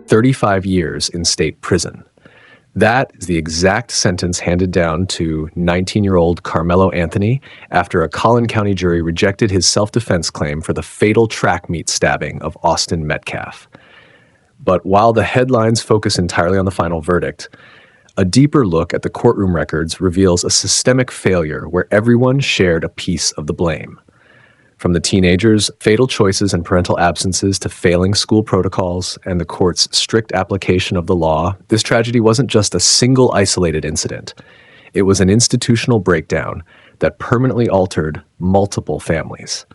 35 years in state prison. That is the exact sentence handed down to 19-year-old Karmelo Anthony after a Collin County jury rejected his self-defense claim for the fatal track meet stabbing of Austin Metcalf. But while the headlines focus entirely on the final verdict, a deeper look at the courtroom records reveals a systemic failure where everyone shared a piece of the blame. From the teenagers' fatal choices and parental absences to failing school protocols and the court's strict application of the law, this tragedy wasn't just a single isolated incident. It was an institutional breakdown that permanently altered multiple families.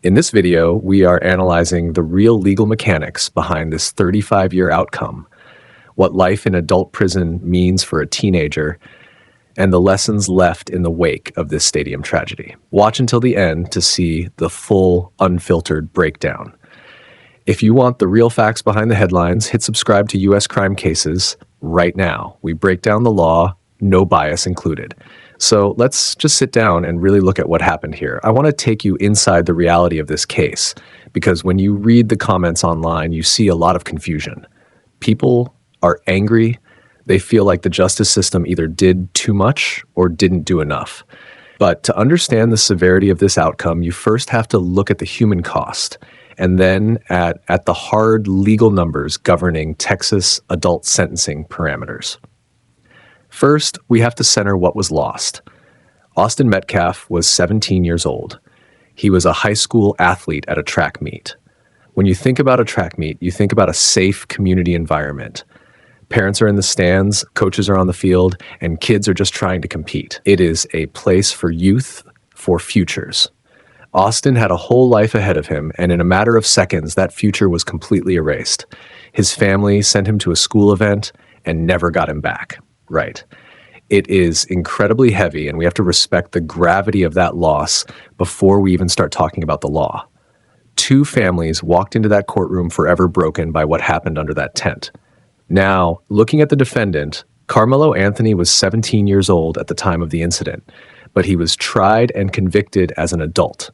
In this video, we are analyzing the real legal mechanics behind this 35-year outcome, what life in adult prison means for a teenager, and the lessons left in the wake of this stadium tragedy. Watch until the end to see the full, unfiltered breakdown. If you want the real facts behind the headlines, hit subscribe to U.S. Crime Cases right now. We break down the law, no bias included. So let's just sit down and really look at what happened here. I want to take you inside the reality of this case, because when you read the comments online, you see a lot of confusion. People are angry. They feel like the justice system either did too much or didn't do enough. But to understand the severity of this outcome, you first have to look at the human cost and then at the hard legal numbers governing Texas adult sentencing parameters. First, we have to center what was lost. Austin Metcalf was 17 years old. He was a high school athlete at a track meet. When you think about a track meet, you think about a safe community environment. Parents are in the stands, coaches are on the field, and kids are just trying to compete. It is a place for youth, for futures. Austin had a whole life ahead of him, and in a matter of seconds, that future was completely erased. His family sent him to a school event and never got him back. Right. It is incredibly heavy, and we have to respect the gravity of that loss before we even start talking about the law. Two families walked into that courtroom forever broken by what happened under that tent. Now, looking at the defendant, Karmelo Anthony was 17 years old at the time of the incident, but he was tried and convicted as an adult.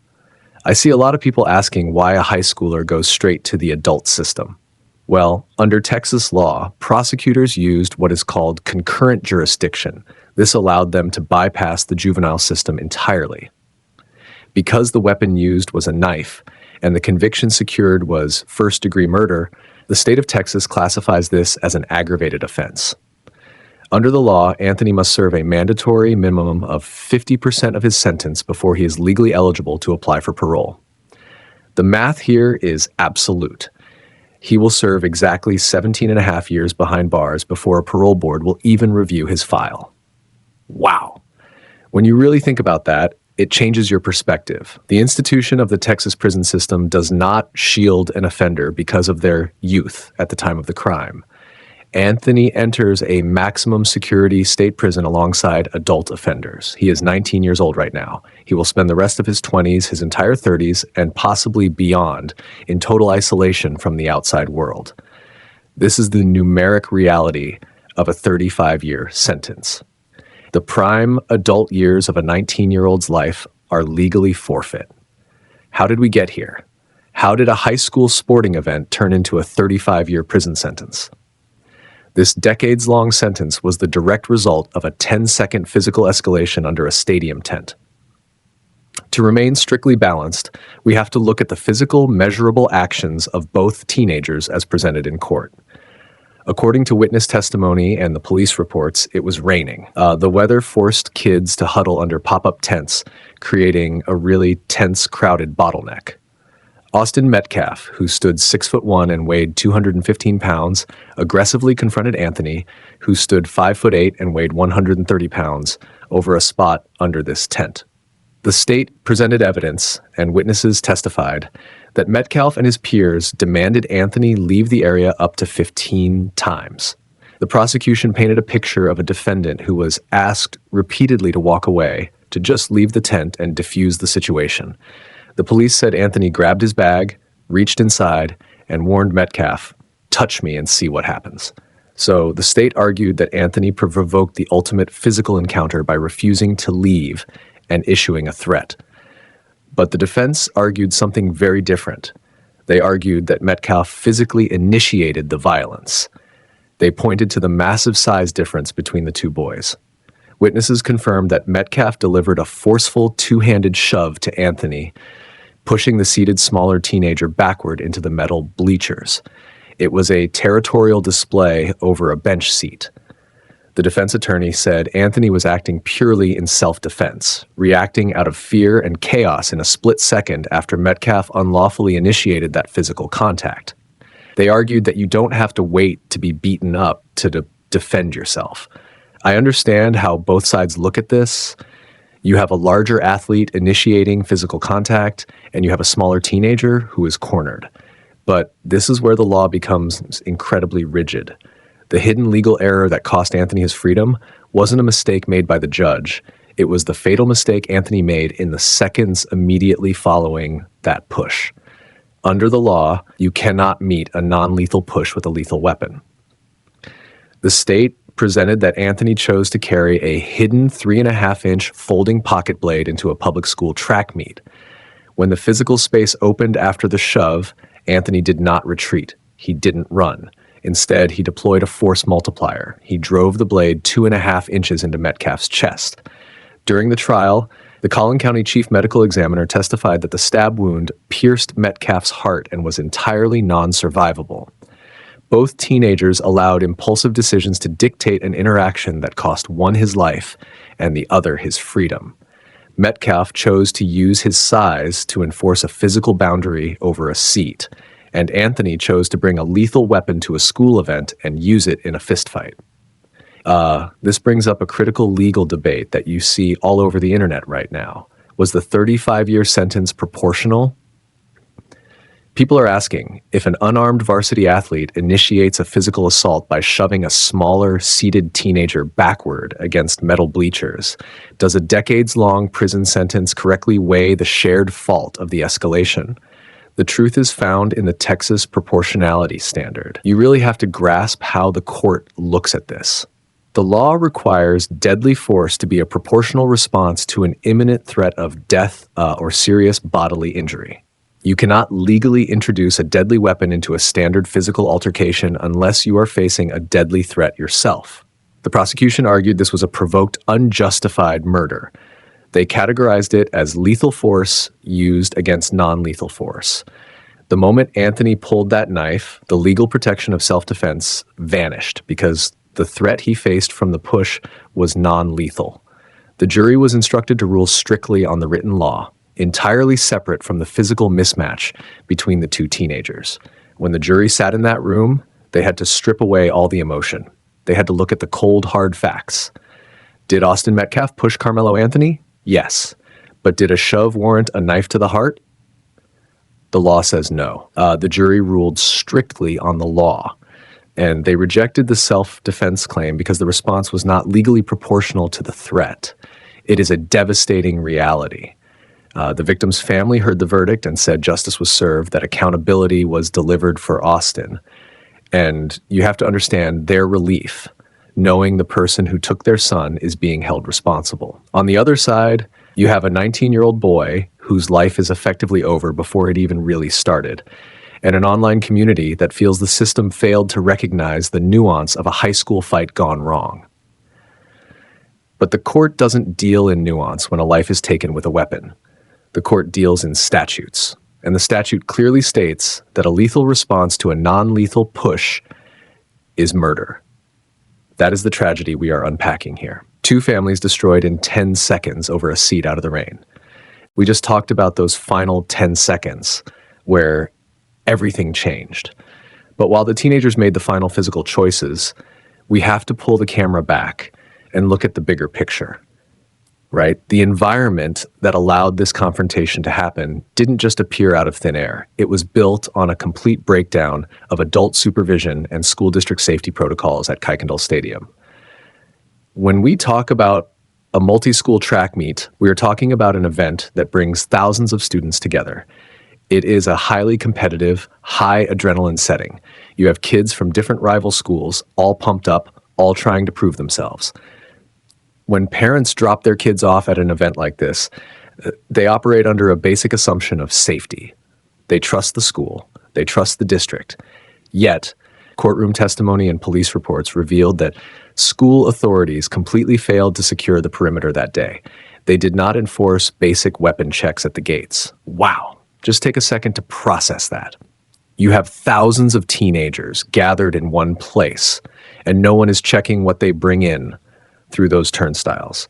I see a lot of people asking why a high schooler goes straight to the adult system. Well, under Texas law, prosecutors used what is called concurrent jurisdiction. This allowed them to bypass the juvenile system entirely. Because the weapon used was a knife and the conviction secured was first-degree murder, the state of Texas classifies this as an aggravated offense. Under the law, Anthony must serve a mandatory minimum of 50% of his sentence before he is legally eligible to apply for parole. The math here is absolute. He will serve exactly 17 and a half years behind bars before a parole board will even review his file. Wow. When you really think about that, it changes your perspective. The institution of the Texas prison system does not shield an offender because of their youth at the time of the crime. Anthony enters a maximum security state prison alongside adult offenders. He is 19 years old right now. He will spend the rest of his 20s, his entire 30s, and possibly beyond in total isolation from the outside world. This is the numeric reality of a 35-year sentence. The prime adult years of a 19-year-old's life are legally forfeit. How did we get here? How did a high school sporting event turn into a 35-year prison sentence? This decades-long sentence was the direct result of a 10-second physical escalation under a stadium tent. To remain strictly balanced, we have to look at the physical, measurable actions of both teenagers as presented in court. According to witness testimony and the police reports, it was raining. The weather forced kids to huddle under pop-up tents, creating a really tense, crowded bottleneck. Austin Metcalf, who stood 6'1" and weighed 215 pounds, aggressively confronted Anthony, who stood 5'8" and weighed 130 pounds, over a spot under this tent. The state presented evidence, and witnesses testified, that Metcalf and his peers demanded Anthony leave the area up to 15 times. The prosecution painted a picture of a defendant who was asked repeatedly to walk away, to just leave the tent and defuse the situation. The police said Anthony grabbed his bag, reached inside, and warned Metcalf, "Touch me and see what happens." So the state argued that Anthony provoked the ultimate physical encounter by refusing to leave and issuing a threat. But the defense argued something very different. They argued that Metcalf physically initiated the violence. They pointed to the massive size difference between the two boys. Witnesses confirmed that Metcalf delivered a forceful two-handed shove to Anthony, pushing the seated smaller teenager backward into the metal bleachers. It was a territorial display over a bench seat. The defense attorney said Anthony was acting purely in self-defense, reacting out of fear and chaos in a split second after Metcalf unlawfully initiated that physical contact. They argued that you don't have to wait to be beaten up to defend yourself. I understand how both sides look at this. You have a larger athlete initiating physical contact, and you have a smaller teenager who is cornered. But this is where the law becomes incredibly rigid. The hidden legal error that cost Anthony his freedom wasn't a mistake made by the judge. It was the fatal mistake Anthony made in the seconds immediately following that push. Under the law, you cannot meet a non-lethal push with a lethal weapon. The state presented that Anthony chose to carry a hidden 3.5-inch folding pocket blade into a public school track meet. When the physical space opened after the shove, Anthony did not retreat. He didn't run. Instead, he deployed a force multiplier. He drove the blade 2.5 inches into Metcalf's chest. During the trial, the Collin County chief medical examiner testified that the stab wound pierced Metcalf's heart and was entirely non-survivable. Both teenagers allowed impulsive decisions to dictate an interaction that cost one his life and the other his freedom. Metcalf chose to use his size to enforce a physical boundary over a seat, and Anthony chose to bring a lethal weapon to a school event and use it in a fistfight. This brings up a critical legal debate that you see all over the internet right now. Was the 35-year sentence proportional? People are asking, if an unarmed varsity athlete initiates a physical assault by shoving a smaller, seated teenager backward against metal bleachers, does a decades-long prison sentence correctly weigh the shared fault of the escalation? The truth is found in the Texas proportionality standard. You really have to grasp how the court looks at this. The law requires deadly force to be a proportional response to an imminent threat of death or serious bodily injury. You cannot legally introduce a deadly weapon into a standard physical altercation unless you are facing a deadly threat yourself. The prosecution argued this was a provoked, unjustified murder. They categorized it as lethal force used against non-lethal force. The moment Anthony pulled that knife, the legal protection of self-defense vanished because the threat he faced from the push was non-lethal. The jury was instructed to rule strictly on the written law, entirely separate from the physical mismatch between the two teenagers. When the jury sat in that room, they had to strip away all the emotion. They had to look at the cold, hard facts. Did Austin Metcalf push Karmelo Anthony? Yes. But did a shove warrant a knife to the heart? The law says no. The jury ruled strictly on the law, and they rejected the self-defense claim because the response was not legally proportional to the threat. It is a devastating reality. The victim's family heard the verdict and said justice was served, that accountability was delivered for Austin. And you have to understand their relief, knowing the person who took their son is being held responsible. On the other side, you have a 19-year-old boy whose life is effectively over before it even really started, and an online community that feels the system failed to recognize the nuance of a high school fight gone wrong. But the court doesn't deal in nuance when a life is taken with a weapon. The court deals in statutes, and the statute clearly states that a lethal response to a non-lethal push is murder. That is the tragedy we are unpacking here. 2 families destroyed in 10 seconds over a seat out of the rain. We just talked about those final 10 seconds where everything changed. But while the teenagers made the final physical choices, we have to pull the camera back and look at the bigger picture, right? The environment that allowed this confrontation to happen didn't just appear out of thin air. It was built on a complete breakdown of adult supervision and school district safety protocols at Kuykendall Stadium. When we talk about a multi-school track meet, we are talking about an event that brings thousands of students together. It is a highly competitive, high adrenaline setting. You have kids from different rival schools, all pumped up, all trying to prove themselves. When parents drop their kids off at an event like this, they operate under a basic assumption of safety. They trust the school. They trust the district. Yet, courtroom testimony and police reports revealed that school authorities completely failed to secure the perimeter that day. They did not enforce basic weapon checks at the gates. Wow. Just take a second to process that. You have thousands of teenagers gathered in one place, and no one is checking what they bring in through those turnstiles.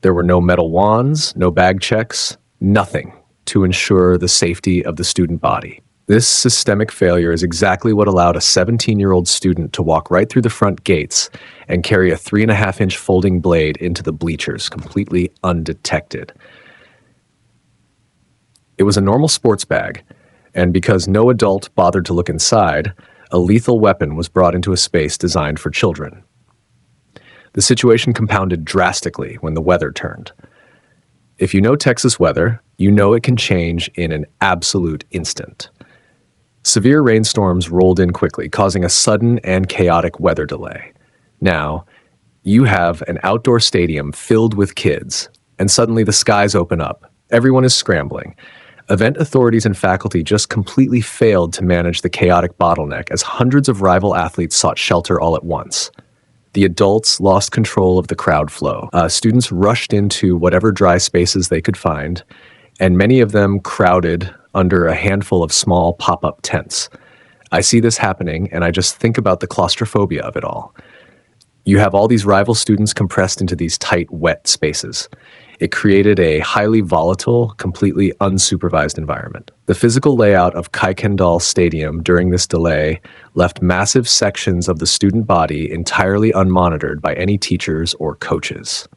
There were no metal wands, no bag checks, nothing to ensure the safety of the student body. This systemic failure is exactly what allowed a 17-year-old student to walk right through the front gates and carry a 3.5-inch folding blade into the bleachers, completely undetected. It was a normal sports bag, and because no adult bothered to look inside, a lethal weapon was brought into a space designed for children. The situation compounded drastically when the weather turned. If you know Texas weather, you know it can change in an absolute instant. Severe rainstorms rolled in quickly, causing a sudden and chaotic weather delay. Now, you have an outdoor stadium filled with kids, and suddenly the skies open up. Everyone is scrambling. Event authorities and faculty just completely failed to manage the chaotic bottleneck as hundreds of rival athletes sought shelter all at once. The adults lost control of the crowd flow. Students rushed into whatever dry spaces they could find, and many of them crowded under a handful of small pop-up tents. I see this happening, and I just think about the claustrophobia of it all. You have all these rival students compressed into these tight, wet spaces. It created a highly volatile, completely unsupervised environment. The physical layout of Kuykendall Stadium during this delay left massive sections of the student body entirely unmonitored by any teachers or coaches.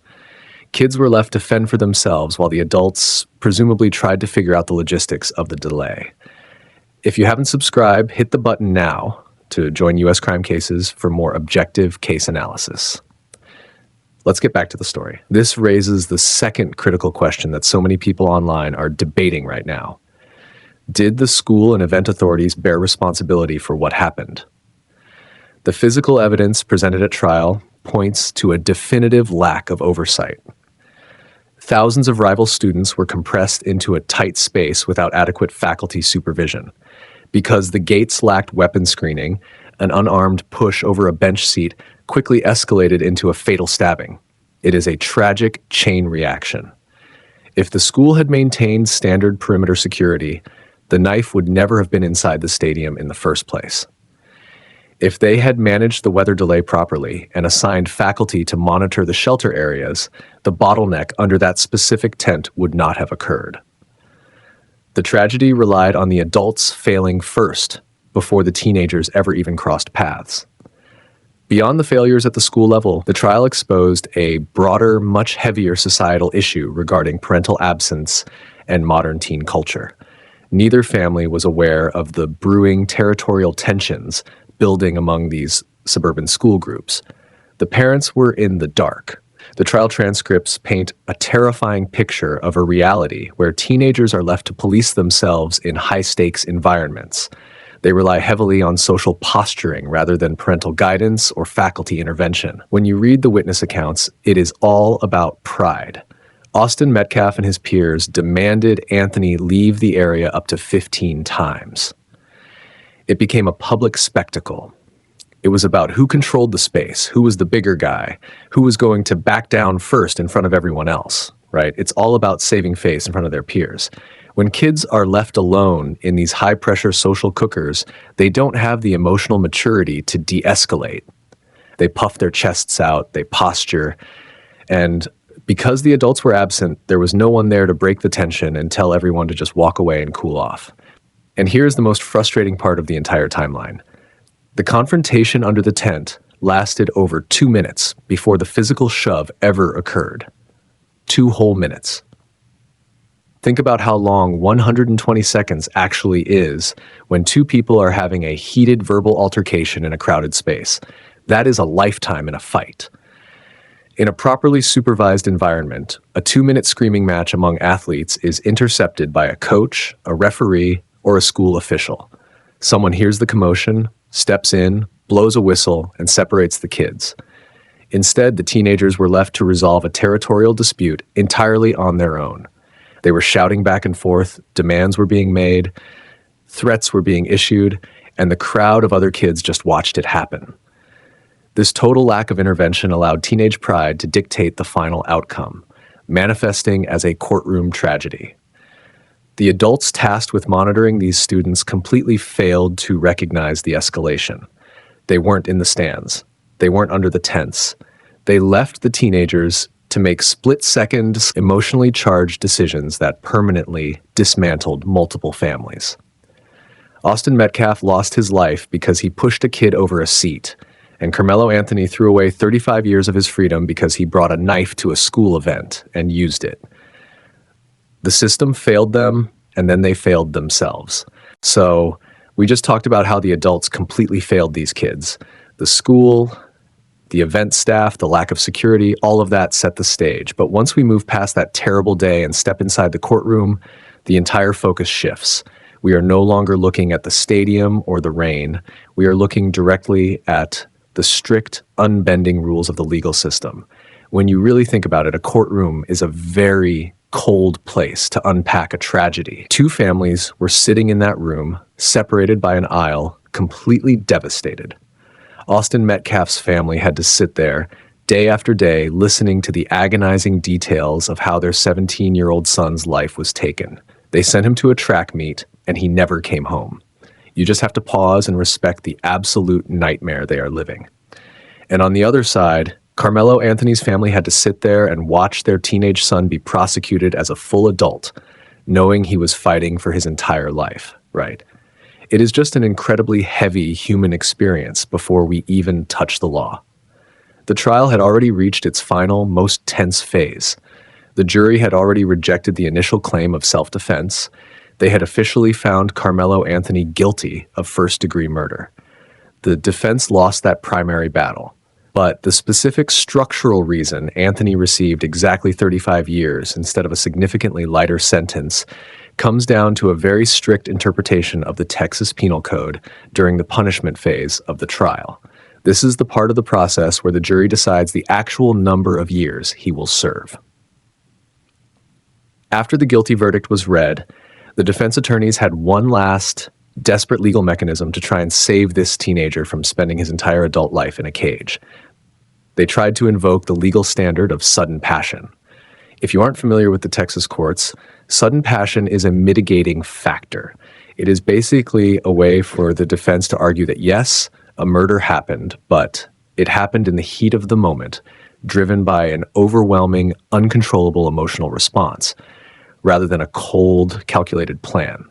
Kids were left to fend for themselves while the adults presumably tried to figure out the logistics of the delay. If you haven't subscribed, hit the button now to join U.S. Crime Cases for more objective case analysis. Let's get back to the story. This raises the second critical question that so many people online are debating right now. Did the school and event authorities bear responsibility for what happened? The physical evidence presented at trial points to a definitive lack of oversight. Thousands of rival students were compressed into a tight space without adequate faculty supervision. Because the gates lacked weapon screening, an unarmed push over a bench seat quickly escalated into a fatal stabbing. It is a tragic chain reaction. If the school had maintained standard perimeter security, the knife would never have been inside the stadium in the first place. If they had managed the weather delay properly and assigned faculty to monitor the shelter areas, the bottleneck under that specific tent would not have occurred. The tragedy relied on the adults failing first before the teenagers ever even crossed paths. Beyond the failures at the school level, the trial exposed a broader, much heavier societal issue regarding parental absence and modern teen culture. Neither family was aware of the brewing territorial tensions building among these suburban school groups. The parents were in the dark. The trial transcripts paint a terrifying picture of a reality where teenagers are left to police themselves in high-stakes environments. They rely heavily on social posturing rather than parental guidance or faculty intervention. When you read the witness accounts, it is all about pride. Austin Metcalf and his peers demanded Anthony leave the area up to 15 times. It became a public spectacle. It was about who controlled the space, who was the bigger guy, who was going to back down first in front of everyone else, right? It's all about saving face in front of their peers. When kids are left alone in these high-pressure social cookers, they don't have the emotional maturity to de-escalate. They puff their chests out, they posture, and because the adults were absent, there was no one there to break the tension and tell everyone to just walk away and cool off. And here's the most frustrating part of the entire timeline. The confrontation under the tent lasted over 2 minutes before the physical shove ever occurred. 2 whole minutes. Think about how long 120 seconds actually is when 2 people are having a heated verbal altercation in a crowded space. That is a lifetime in a fight. In a properly supervised environment, a 2-minute screaming match among athletes is intercepted by a coach, a referee, or a school official. Someone hears the commotion, steps in, blows a whistle, and separates the kids. Instead, the teenagers were left to resolve a territorial dispute entirely on their own. They were shouting back and forth, demands were being made, threats were being issued, and the crowd of other kids just watched it happen. This total lack of intervention allowed teenage pride to dictate the final outcome, manifesting as a courtroom tragedy. The adults tasked with monitoring these students completely failed to recognize the escalation. They weren't in the stands. They weren't under the tents. They left the teenagers to make split-second, emotionally charged decisions that permanently dismantled multiple families. Austin Metcalf lost his life because he pushed a kid over a seat, and Karmelo Anthony threw away 35 years of his freedom because he brought a knife to a school event and used it. The system failed them, and then they failed themselves. So we just talked about how the adults completely failed these kids. The school, the event staff, the lack of security, all of that set the stage. But once we move past that terrible day and step inside the courtroom, the entire focus shifts. We are no longer looking at the stadium or the rain. We are looking directly at the strict, unbending rules of the legal system. When you really think about it, a courtroom is a very cold place to unpack a tragedy. Two families were sitting in that room, separated by an aisle, completely devastated. Austin Metcalf's family had to sit there day after day listening to the agonizing details of how their 17-year-old son's life was taken. They sent him to a track meet, and he never came home. You just have to pause and respect the absolute nightmare they are living. And on the other side, Karmelo Anthony's family had to sit there and watch their teenage son be prosecuted as a full adult, knowing he was fighting for his entire life, right? It is just an incredibly heavy human experience before we even touch the law. The trial had already reached its final, most tense phase. The jury had already rejected the initial claim of self-defense. They had officially found Karmelo Anthony guilty of first-degree murder. The defense lost that primary battle. But the specific structural reason Anthony received exactly 35 years instead of a significantly lighter sentence comes down to a very strict interpretation of the Texas Penal Code during the punishment phase of the trial. This is the part of the process where the jury decides the actual number of years he will serve. After the guilty verdict was read, the defense attorneys had one last desperate legal mechanism to try and save this teenager from spending his entire adult life in a cage. They tried to invoke the legal standard of sudden passion. If you aren't familiar with the Texas courts, sudden passion is a mitigating factor. It is basically a way for the defense to argue that yes, a murder happened, but it happened in the heat of the moment, driven by an overwhelming, uncontrollable emotional response, rather than a cold, calculated plan.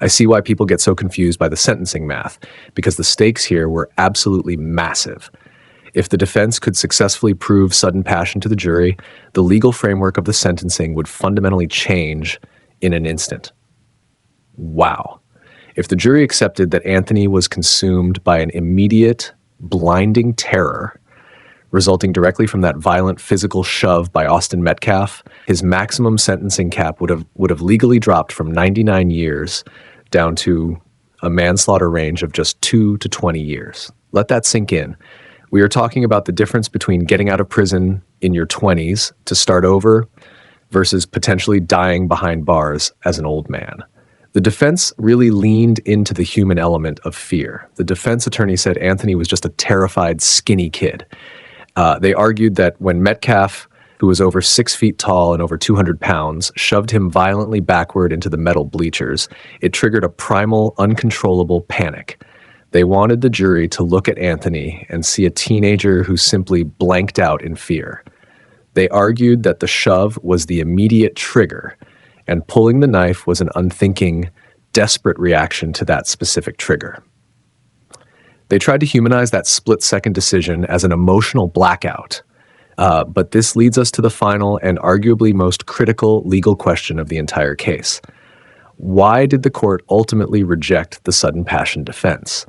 I see why people get so confused by the sentencing math, because the stakes here were absolutely massive. If the defense could successfully prove sudden passion to the jury, the legal framework of the sentencing would fundamentally change in an instant. Wow. If the jury accepted that Anthony was consumed by an immediate, blinding terror, resulting directly from that violent physical shove by Austin Metcalf, his maximum sentencing cap would have legally dropped from 99 years down to a manslaughter range of just 2 to 20 years. Let that sink in. We are talking about the difference between getting out of prison in your 20s to start over versus potentially dying behind bars as an old man. The defense really leaned into the human element of fear. The defense attorney said Anthony was just a terrified, skinny kid. They argued that when Metcalf, who was over 6 feet tall and over 200 pounds, shoved him violently backward into the metal bleachers, it triggered a primal, uncontrollable panic. They wanted the jury to look at Anthony and see a teenager who simply blanked out in fear. They argued that the shove was the immediate trigger, and pulling the knife was an unthinking, desperate reaction to that specific trigger. They tried to humanize that split-second decision as an emotional blackout, but this leads us to the final and arguably most critical legal question of the entire case. Why did the court ultimately reject the sudden passion defense?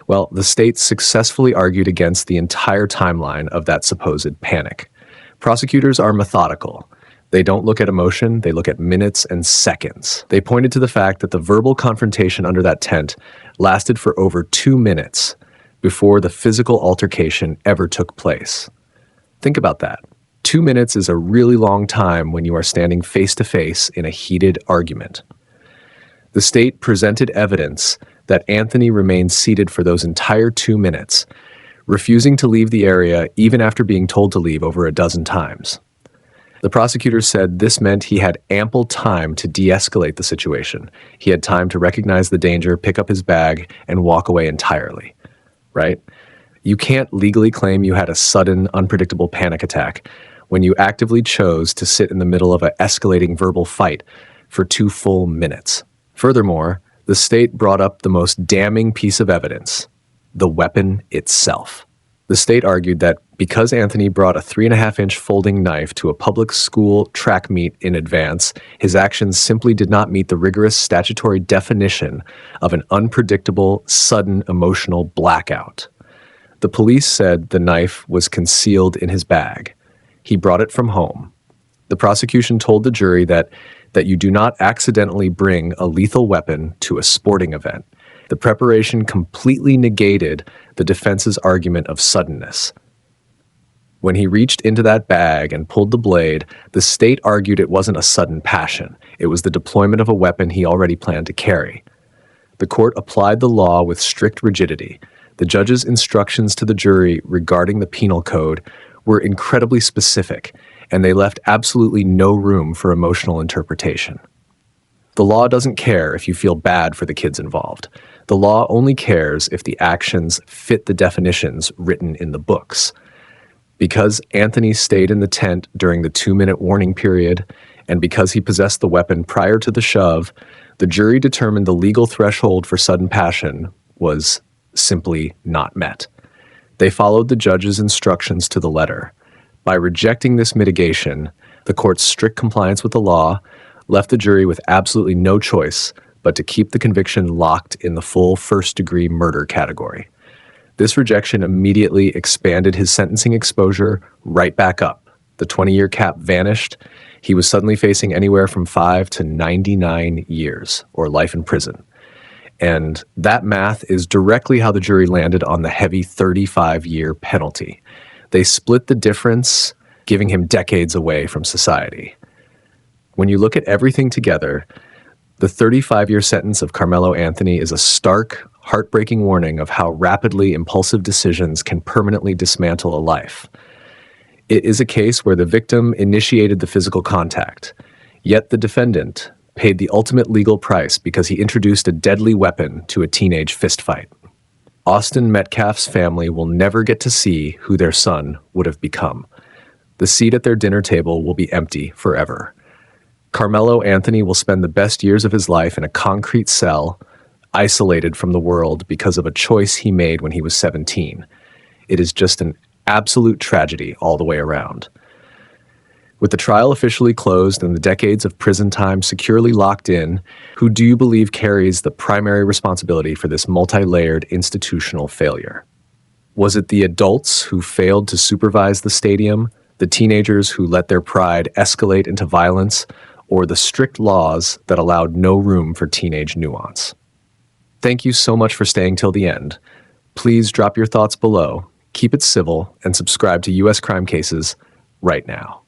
Well, the state successfully argued against the entire timeline of that supposed panic. Prosecutors are methodical. They don't look at emotion, they look at minutes and seconds. They pointed to the fact that the verbal confrontation under that tent lasted for over 2 minutes before the physical altercation ever took place. Think about that. 2 minutes is a really long time when you are standing face to face in a heated argument. The state presented evidence that Anthony remained seated for those entire 2 minutes, refusing to leave the area even after being told to leave over a dozen times. The prosecutors said this meant he had ample time to de-escalate the situation. He had time to recognize the danger, pick up his bag, and walk away entirely, right? You can't legally claim you had a sudden, unpredictable panic attack when you actively chose to sit in the middle of an escalating verbal fight for 2 full minutes. Furthermore, the state brought up the most damning piece of evidence, the weapon itself. The state argued that because Anthony brought a 3.5-inch folding knife to a public school track meet in advance, his actions simply did not meet the rigorous statutory definition of an unpredictable, sudden emotional blackout. The police said the knife was concealed in his bag. He brought it from home. The prosecution told the jury that you do not accidentally bring a lethal weapon to a sporting event. The preparation completely negated the defense's argument of suddenness. When he reached into that bag and pulled the blade, the state argued it wasn't a sudden passion. It was the deployment of a weapon he already planned to carry. The court applied the law with strict rigidity. The judge's instructions to the jury regarding the penal code were incredibly specific, and they left absolutely no room for emotional interpretation. The law doesn't care if you feel bad for the kids involved. The law only cares if the actions fit the definitions written in the books. Because Anthony stayed in the tent during the 2-minute warning period, and because he possessed the weapon prior to the shove, the jury determined the legal threshold for sudden passion was simply not met. They followed the judge's instructions to the letter. By rejecting this mitigation, the court's strict compliance with the law left the jury with absolutely no choice but to keep the conviction locked in the full first-degree murder category. This rejection immediately expanded his sentencing exposure right back up. The 20-year cap vanished. He was suddenly facing anywhere from 5 to 99 years, or life in prison. And that math is directly how the jury landed on the heavy 35-year penalty. They split the difference, giving him decades away from society. When you look at everything together, the 35-year sentence of Karmelo Anthony is a stark, heartbreaking warning of how rapidly impulsive decisions can permanently dismantle a life. It is a case where the victim initiated the physical contact, yet the defendant paid the ultimate legal price because he introduced a deadly weapon to a teenage fistfight. Austin Metcalf's family will never get to see who their son would have become. The seat at their dinner table will be empty forever. Karmelo Anthony will spend the best years of his life in a concrete cell, isolated from the world because of a choice he made when he was 17. It is just an absolute tragedy all the way around. With the trial officially closed and the decades of prison time securely locked in, who do you believe carries the primary responsibility for this multi-layered institutional failure? Was it the adults who failed to supervise the stadium, the teenagers who let their pride escalate into violence, or the strict laws that allowed no room for teenage nuance? Thank you so much for staying till the end. Please drop your thoughts below, keep it civil, and subscribe to U.S. Crime Cases right now.